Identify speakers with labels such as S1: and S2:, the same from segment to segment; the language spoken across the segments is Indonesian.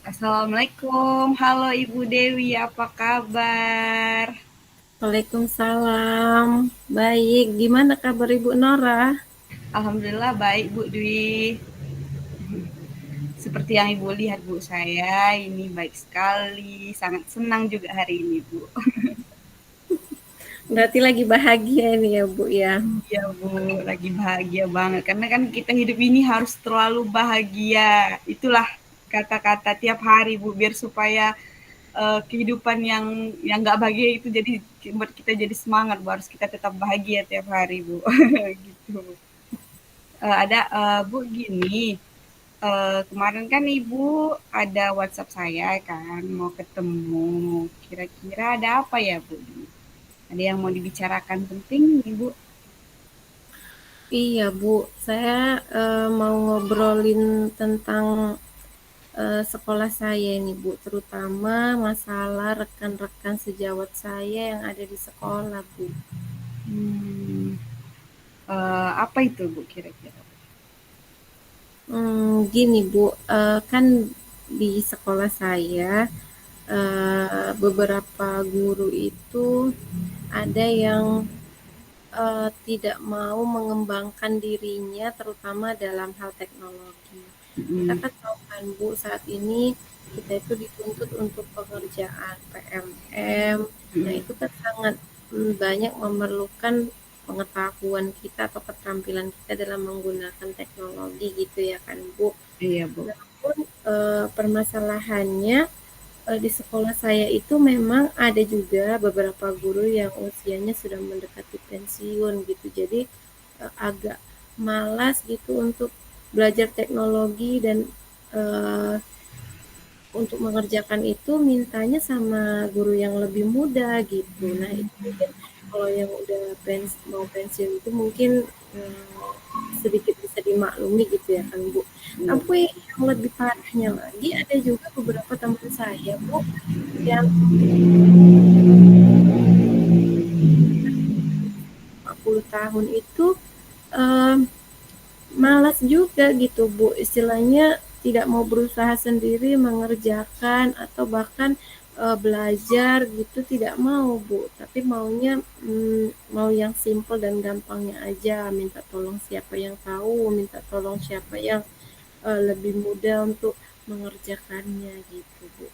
S1: Assalamualaikum, halo Ibu Dewi, apa kabar?
S2: Waalaikumsalam. Baik, gimana kabar Ibu Nora?
S1: Alhamdulillah baik Bu Dwi. Seperti yang Ibu lihat Bu, saya ini baik sekali, sangat senang juga hari ini Bu.
S2: Berarti lagi bahagia nih ya Bu ya.
S1: Iya Bu, lagi bahagia banget karena kan kita hidup ini harus terlalu bahagia. Itulah kata-kata tiap hari Bu, biar supaya kehidupan yang nggak bahagia itu jadi buat kita jadi semangat Bu, harus kita tetap bahagia tiap hari Bu. Gitu. Ada Bu gini, kemarin kan Ibu ada WhatsApp saya kan, mau ketemu. Kira-kira ada apa ya, Bu? Ada yang mau dibicarakan penting, Ibu?
S2: Iya Bu, saya mau ngobrolin tentang sekolah saya ini Bu, terutama masalah rekan-rekan sejawat saya yang ada di sekolah Bu.
S1: Hmm, apa itu, Bu, kira-kira?
S2: Gini Bu, kan di sekolah saya beberapa guru itu ada yang tidak mau mengembangkan dirinya terutama dalam hal teknologi. Kita
S1: Mm-mm,
S2: kan tahu kan Bu, saat ini kita itu dituntut untuk pengerjaan PMM. Nah,
S1: mm-mm.
S2: itu kan sangat banyak memerlukan pengetahuan kita atau keterampilan kita dalam menggunakan teknologi gitu ya kan Bu.
S1: Iya, Bu.
S2: Namun permasalahannya di sekolah saya itu memang ada juga beberapa guru yang usianya sudah mendekati pensiun gitu. Jadi agak malas gitu untuk belajar teknologi dan eh, untuk mengerjakan itu mintanya sama guru yang lebih muda gitu. Nah, itu mungkin kalau yang udah mau pensiun itu mungkin eh, sedikit bisa dimaklumi gitu ya kan Bu.
S1: Iya,
S2: Tapi yang lebih parahnya lagi ada juga beberapa teman saya Bu yang 40 tahun itu eh, malas juga gitu Bu, istilahnya tidak mau berusaha sendiri mengerjakan atau bahkan belajar gitu tidak mau Bu, tapi maunya mau yang simple dan gampangnya aja, minta tolong siapa yang tahu, minta tolong siapa yang lebih mudah untuk mengerjakannya gitu Bu.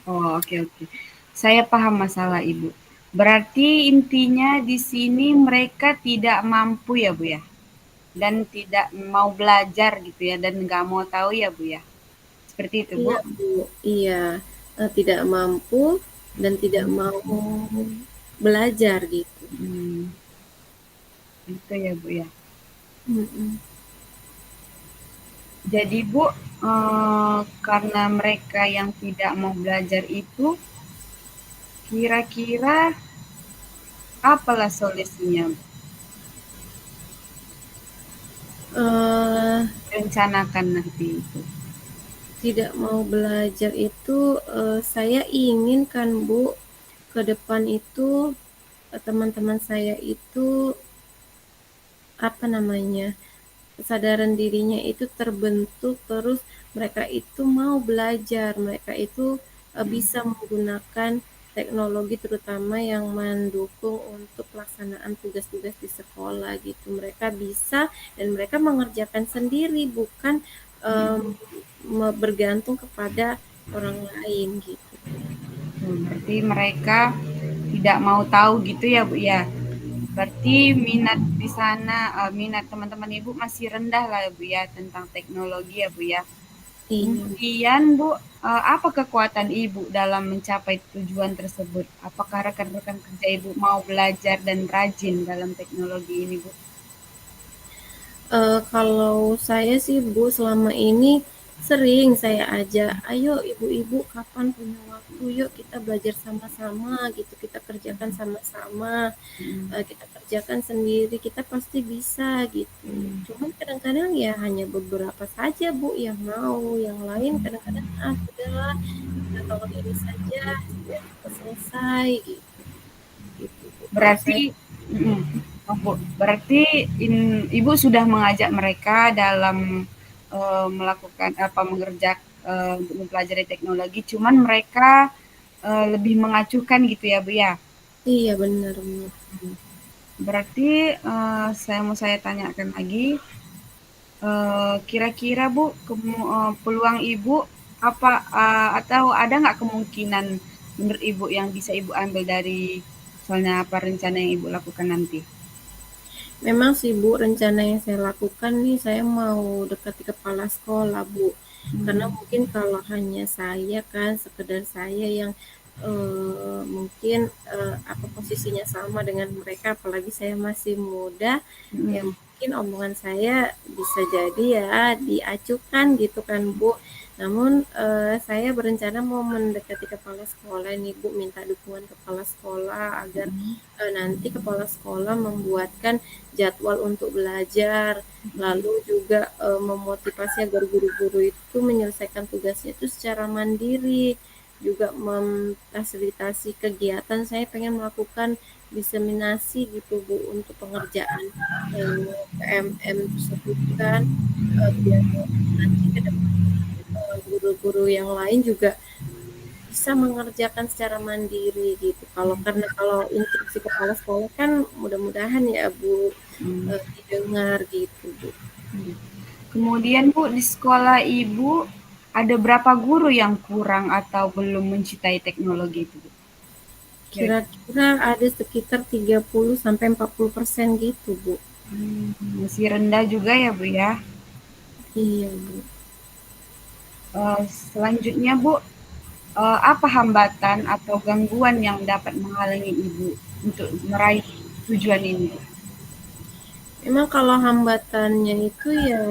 S1: oh, oke, oke. Saya paham masalah Ibu. Berarti intinya di sini mereka tidak mampu ya, Bu ya? Dan tidak mau belajar gitu ya, dan nggak mau tahu ya, Bu ya? Seperti itu, Bu?
S2: Iya Bu, iya. Tidak mampu dan tidak mau belajar gitu.
S1: Hmm, itu ya, Bu ya.
S2: Mm-mm.
S1: Jadi, Bu, karena mereka yang tidak mau belajar itu, kira-kira apalah solusinya, Bu?
S2: Eh,
S1: Rencanakan nanti itu.
S2: Tidak mau belajar itu saya ingin kan Bu, ke depan itu teman-teman saya itu apa namanya, kesadaran dirinya itu terbentuk, terus mereka itu mau belajar, mereka itu bisa menggunakan teknologi terutama yang mendukung untuk pelaksanaan tugas-tugas di sekolah gitu. Mereka bisa dan mereka mengerjakan sendiri, bukan em, bergantung kepada orang lain gitu.
S1: Berarti mereka tidak mau tahu gitu ya, Bu ya. Berarti minat di sana, minat teman-teman Ibu masih rendah lah ya, Bu ya, tentang teknologi ya, Bu ya.
S2: Iya.
S1: Kemudian, Bu, apa kekuatan Ibu dalam mencapai tujuan tersebut? Apakah rekan-rekan kerja Ibu mau belajar dan rajin dalam teknologi ini, Bu?
S2: Kalau saya sih Bu, selama ini sering saya ajak, "Ayo ibu-ibu kapan punya waktu, yuk kita belajar sama-sama gitu, kita kerjakan sama-sama,
S1: Mhm.
S2: kita kerjakan sendiri, kita pasti bisa," gitu. Cuman kadang-kadang ya hanya beberapa saja Bu yang mau, yang lain kadang-kadang, "Ah sudahlah, kita tolong ini saja supaya cepat selesai," gitu. Gitu Bu, kalau saya.
S1: Berarti mhm, oh, Bu, berarti Ibu sudah mengajak mereka dalam, melakukan apa, untuk mempelajari teknologi, cuman mereka lebih mengacuhkan gitu ya Bu ya.
S2: Iya, benar benar.
S1: Berarti saya tanyakan lagi, kira-kira Bu, peluang Ibu apa atau ada nggak kemungkinan menurut Ibu yang bisa Ibu ambil dari soalnya apa rencana yang Ibu lakukan nanti?
S2: Memang sih Bu, rencana yang saya lakukan nih, saya mau dekati kepala sekolah Bu. Karena
S1: Hmm.
S2: mungkin kalau hanya saya kan, sekedar saya yang mungkin apa posisinya sama dengan mereka, apalagi saya masih muda, ya
S1: Hmm.
S2: mungkin omongan saya bisa jadi ya diacukan gitu kan Bu. Namun saya berencana mau mendekati kepala sekolah nih Bu, minta dukungan kepala sekolah agar nanti kepala sekolah membuatkan jadwal untuk belajar, lalu juga memotivasi agar guru-guru itu menyelesaikan tugasnya itu secara mandiri, juga memfasilitasi kegiatan. Saya pengen melakukan diseminasi gitu Bu untuk pengerjaan PMM tersebut kan, biar nanti ke depan guru-guru yang lain juga bisa mengerjakan secara mandiri gitu. Kalau instruksi kepala sekolah kan mudah-mudahan ya Bu
S1: Hmm.
S2: didengar gitu Bu.
S1: Kemudian Bu, di sekolah Ibu ada berapa guru yang kurang atau belum mencintai teknologi itu Bu? Kira-kira.
S2: Kira-kira ada sekitar 30 sampai 40% gitu Bu.
S1: Masih rendah juga ya Bu ya.
S2: Iya Bu.
S1: Selanjutnya Bu, apa hambatan atau gangguan yang dapat menghalangi Ibu untuk meraih tujuan ini Bu?
S2: Memang kalau hambatannya itu ya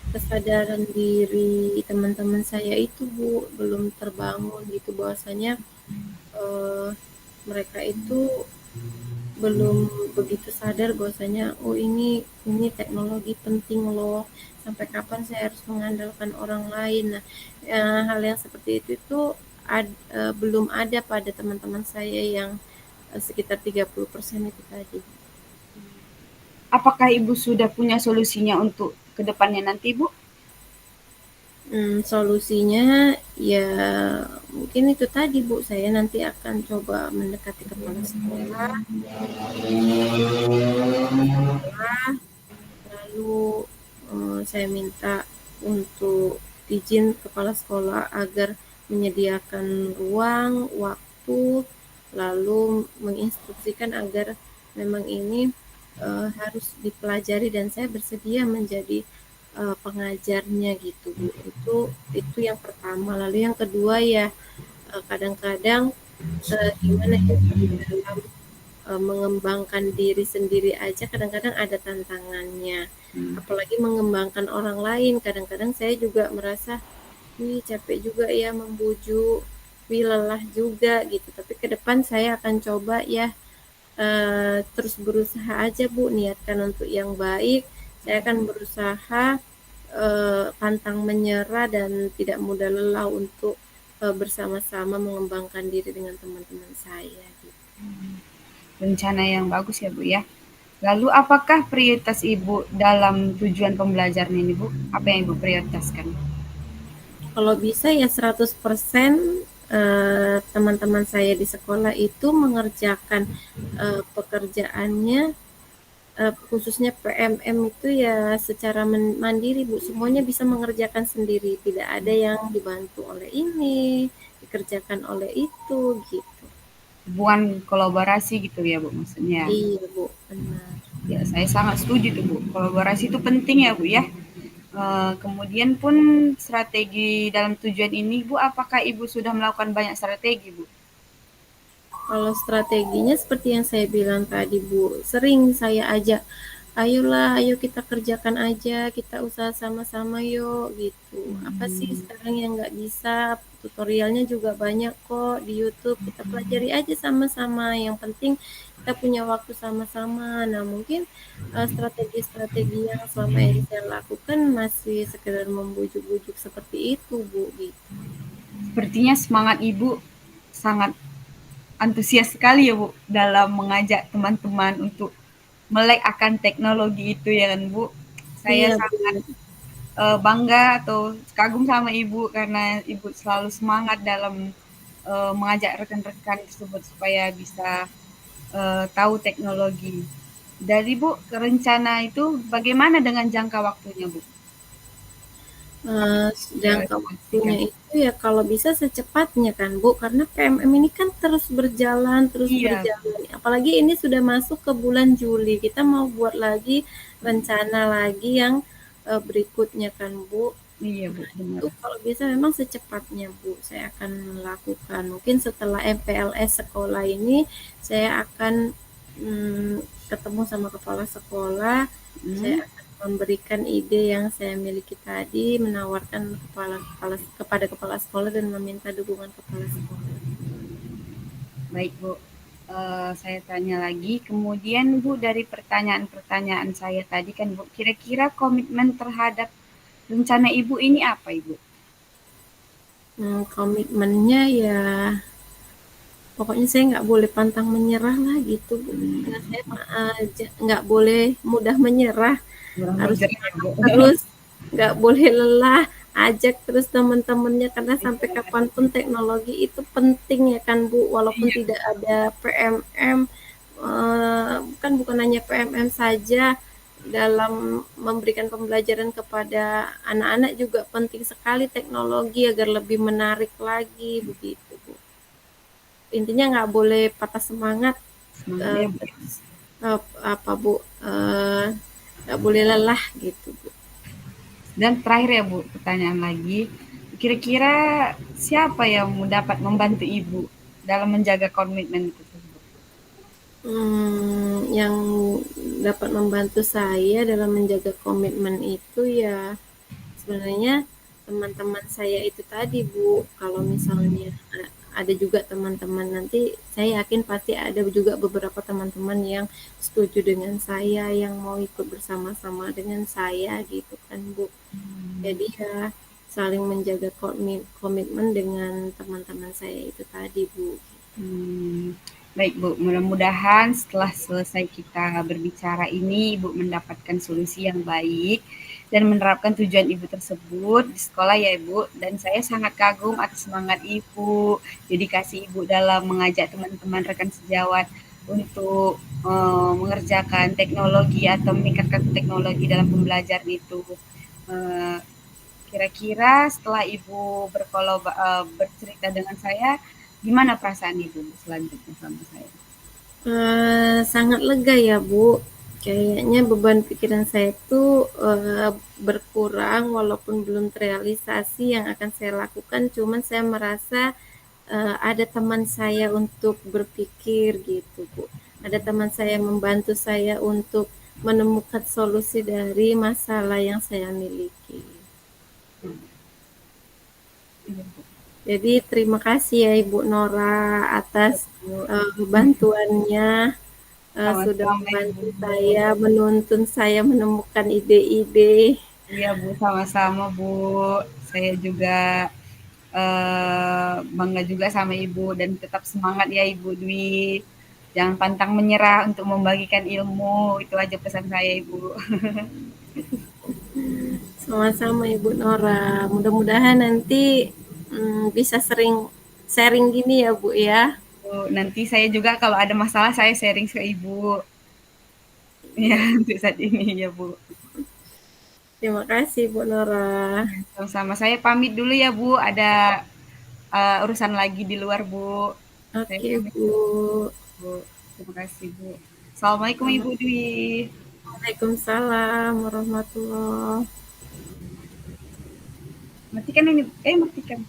S2: kesadaran diri teman-teman saya itu Bu belum terbangun gitu, bahwasanya eh, mereka itu belum begitu sadar bahwasanya oh ini teknologi penting loh, sampai kapan saya harus mengandalkan orang lain. Nah, hal yang seperti itu tuh belum ada pada teman-teman saya yang sekitar 30% itu tadi.
S1: Apakah Ibu sudah punya solusinya untuk kedepannya nanti Bu?
S2: Solusinya ya mungkin itu tadi Bu, saya nanti akan coba mendekati kepala sekolah, lalu saya minta untuk izin kepala sekolah agar menyediakan ruang, waktu, lalu menginstruksikan agar memang ini harus dipelajari dan saya bersedia menjadi pengajarnya gitu Bu. Itu yang pertama. Lalu yang kedua ya kadang-kadang gimana ya di dalam mengembangkan diri sendiri aja kadang-kadang ada tantangannya.
S1: Hmm.
S2: Apalagi mengembangkan orang lain. Kadang-kadang saya juga merasa, wih capek juga ya membujuk, wih lelah juga gitu. Tapi ke depan saya akan coba ya terus berusaha aja Bu, niatkan untuk yang baik. Saya akan berusaha pantang menyerah dan tidak mudah lelah untuk bersama-sama mengembangkan diri dengan teman-teman saya gitu.
S1: Rencana yang bagus ya Bu ya. Lalu apakah prioritas Ibu dalam tujuan pembelajaran ini Bu? Apa yang Ibu prioritaskan?
S2: Kalau bisa ya 100% teman-teman saya di sekolah itu mengerjakan pekerjaannya khususnya PMM itu ya secara mandiri Bu, semuanya bisa mengerjakan sendiri, tidak ada yang dibantu oleh ini, dikerjakan oleh itu gitu.
S1: Hubungan kolaborasi gitu ya Bu maksudnya.
S2: Iya Bu, benar.
S1: Ya saya sangat setuju tuh Bu. Kolaborasi itu penting ya Bu ya. Kemudian pun strategi dalam tujuan ini Bu, apakah Ibu sudah melakukan banyak strategi Bu?
S2: Kalau strateginya seperti yang saya bilang tadi Bu, sering saya ajak, ayolah, ayo kita kerjakan aja, kita usaha sama-sama yuk gitu. Apa sih sekarang yang nggak bisa? Tutorialnya juga banyak kok di YouTube. Kita pelajari aja sama-sama. Yang penting kita punya waktu sama-sama. Nah mungkin strategi-strategi yang selama ini saya lakukan masih sekedar membujuk-bujuk seperti itu Bu gitu.
S1: Sepertinya semangat Ibu sangat antusias sekali ya Bu dalam mengajak teman-teman untuk melek akan teknologi itu ya kan Bu. Saya
S2: Iya
S1: sangat
S2: Bu.
S1: bangga atau kagum sama Ibu karena Ibu selalu semangat dalam mengajak rekan-rekan tersebut supaya bisa tahu teknologi. Dari Bu, ke rencana itu bagaimana dengan jangka waktunya, Bu? Apa
S2: Eee, jangka waktunya
S1: direalisasikan?
S2: itu ya kalau bisa secepatnya kan, Bu, karena PMM ini kan terus
S1: Iya,
S2: berjalan. Apalagi ini sudah masuk ke bulan Juli, kita mau buat lagi rencana lagi yang, berikutnya kan, Bu.
S1: iya Bu,
S2: Nah,
S1: benar.
S2: itu kalau bisa memang secepatnya, Bu, saya akan melakukan. Mungkin setelah MPLS sekolah ini, saya akan, ketemu sama kepala sekolah, saya
S1: Hmm,
S2: akan memberikan ide yang saya miliki tadi, menawarkan kepada kepala sekolah dan meminta dukungan kepala sekolah.
S1: baik Bu. Saya tanya lagi, kemudian Bu dari pertanyaan-pertanyaan saya tadi kan Bu, kira-kira komitmen terhadap rencana Ibu ini apa Ibu?
S2: Komitmennya ya pokoknya saya nggak boleh pantang menyerah lah gitu, Bu. Karena saya nggak boleh mudah menyerah,
S1: Kurang
S2: harus
S1: ajar ya Bu.
S2: semangat terus, nggak boleh lelah, ajak terus teman-temannya karena sampai kapanpun teknologi itu penting ya kan Bu, walaupun
S1: Iya,
S2: tidak ada PMM, bukan hanya PMM saja, dalam memberikan pembelajaran kepada anak-anak juga penting sekali teknologi agar lebih menarik lagi begitu Bu. Intinya nggak boleh patah semangat,
S1: semangat
S2: eee,
S1: ya Bu.
S2: terus, apa Bu, nggak boleh lelah gitu Bu.
S1: Dan terakhir ya Bu, pertanyaan lagi. Kira-kira siapa yang dapat membantu Ibu dalam menjaga komitmen tersebut?
S2: Yang dapat membantu saya dalam menjaga komitmen itu ya sebenarnya teman-teman saya itu tadi Bu. Kalau misalnya ada juga teman-teman nanti saya yakin pasti ada juga beberapa teman-teman yang setuju dengan saya, yang mau ikut bersama-sama dengan saya gitu kan Bu. Jadi ya saling menjaga komitmen dengan teman-teman saya itu tadi Bu.
S1: Hmm, baik Bu, mudah-mudahan setelah selesai kita berbicara ini, Ibu mendapatkan solusi yang baik dan menerapkan tujuan Ibu tersebut di sekolah ya Ibu. Dan saya sangat kagum atas semangat Ibu, dedikasi Ibu dalam mengajak teman-teman rekan sejawat untuk mengerjakan teknologi atau meningkatkan teknologi dalam pembelajaran itu. Eh, Kira-kira setelah Ibu bercerita dengan saya, gimana perasaan Ibu selanjutnya sama saya?
S2: Sangat lega ya Bu, kayaknya beban pikiran saya tuh, berkurang walaupun belum terrealisasi yang akan saya lakukan, cuman saya merasa, ada teman saya untuk berpikir gitu Bu. Ada teman saya membantu saya untuk menemukan solusi dari masalah yang saya miliki.
S1: Iya, Bu.
S2: Jadi terima kasih ya Ibu Nora atas,
S1: Iya, Bu.
S2: bantuannya. Sudah
S1: Sama-sama
S2: membantu
S1: Ibu.
S2: saya, menuntun saya menemukan ide-ide.
S1: Iya, Bu, sama-sama Bu. Saya juga bangga juga sama Ibu dan tetap semangat ya Ibu Dwi. Jangan pantang menyerah untuk membagikan ilmu. Itu aja pesan saya Ibu.
S2: Sama-sama Ibu Nora. Mudah-mudahan nanti bisa sering sharing gini ya Bu ya.
S1: Bu, nanti saya juga kalau ada masalah saya sharing ke Ibu. Ya,
S2: Iya.
S1: untuk saat ini ya Bu.
S2: Terima kasih Bu Nora.
S1: Sama-sama. Saya pamit dulu ya Bu. Ada urusan lagi di luar Bu. Saya
S2: Oke
S1: pamit
S2: Bu.
S1: dulu Bu. Terima kasih Bu. Assalamualaikum Ibu Dwi.
S2: Waalaikumsalam warahmatullahi.
S1: Matikan ini. Matikan.